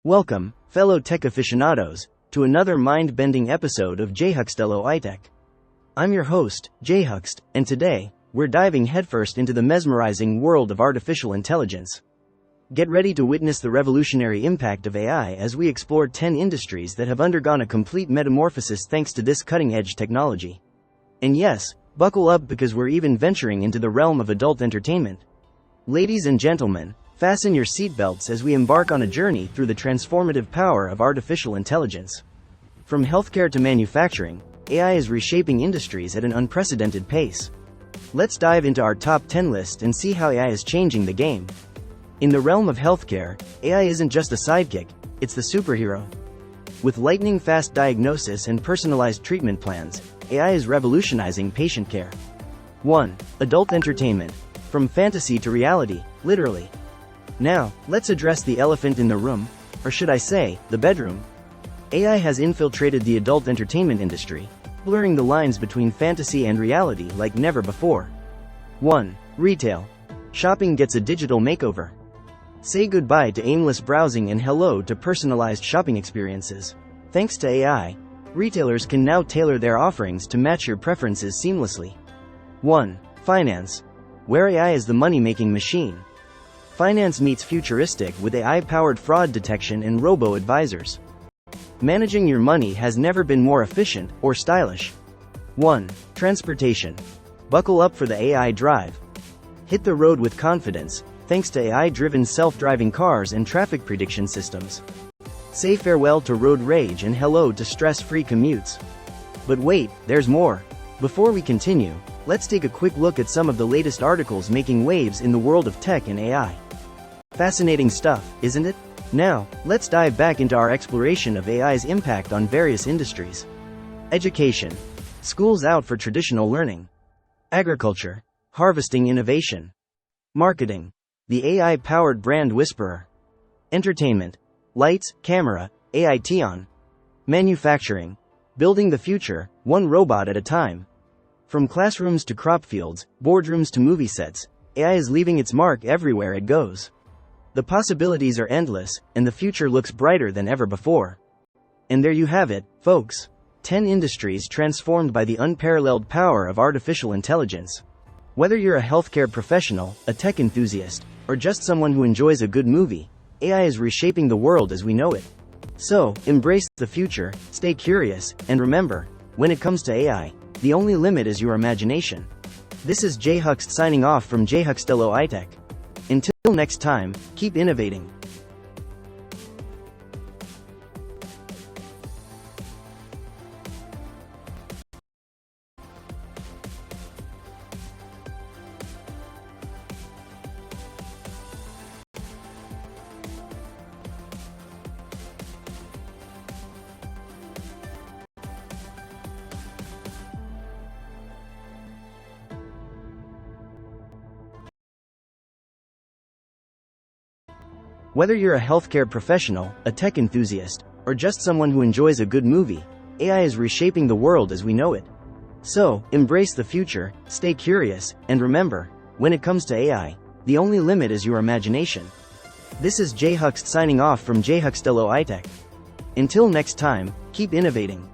Welcome, fellow tech aficionados, to another mind-bending episode of JHuxtello iTech. I'm your host, JHuxt, and today, we're diving headfirst into the mesmerizing world of artificial intelligence. Get ready to witness the revolutionary impact of AI as we explore 10 industries that have undergone a complete metamorphosis thanks to this cutting-edge technology. And yes, buckle up because we're even venturing into the realm of adult entertainment. Ladies and gentlemen, fasten your seatbelts as we embark on a journey through the transformative power of artificial intelligence. From healthcare to manufacturing, AI is reshaping industries at an unprecedented pace. Let's dive into our top 10 list and see how AI is changing the game. In the realm of healthcare, AI isn't just a sidekick, it's the superhero. With lightning-fast diagnosis and personalized treatment plans, AI is revolutionizing patient care. 1. Adult entertainment. From fantasy to reality, literally. Now, let's address the elephant in the room, or should I say, the bedroom. AI has infiltrated the adult entertainment industry, blurring the lines between fantasy and reality like never before. 1. Retail. Shopping gets a digital makeover. Say goodbye to aimless browsing and hello to personalized shopping experiences. Thanks to AI, retailers can now tailor their offerings to match your preferences seamlessly. 1. Finance. Where AI is the money-making machine. Finance meets futuristic with AI-powered fraud detection and robo-advisors. Managing your money has never been more efficient or stylish. 1. Transportation. Buckle up for the AI drive. Hit the road with confidence, thanks to AI-driven self-driving cars and traffic prediction systems. Say farewell to road rage and hello to stress-free commutes. But wait, there's more. Before we continue, let's take a quick look at some of the latest articles making waves in the world of tech and AI. Fascinating stuff, isn't it? Now, let's dive back into our exploration of AI's impact on various industries. Education. Schools out for traditional learning. Agriculture. Harvesting innovation. Marketing. The AI-powered brand whisperer. Entertainment. Lights, camera, AIT on. Manufacturing. Building the future, one robot at a time. From classrooms to crop fields, boardrooms to movie sets, AI is leaving its mark everywhere it goes. The possibilities are endless, and the future looks brighter than ever before. And there you have it, folks. 10 industries transformed by the unparalleled power of artificial intelligence. Whether you're a healthcare professional, a tech enthusiast, or just someone who enjoys a good movie, AI is reshaping the world as we know it. So, embrace the future, stay curious, and remember, when it comes to AI, the only limit is your imagination. This is JHuxt signing off from JHuxtello iTech. Until next time, keep innovating. Whether you're a healthcare professional, a tech enthusiast, or just someone who enjoys a good movie, AI is reshaping the world as we know it. So, embrace the future, stay curious, and remember, when it comes to AI, the only limit is your imagination. This is JHuxt signing off from JHuxtello iTech. Until next time, keep innovating.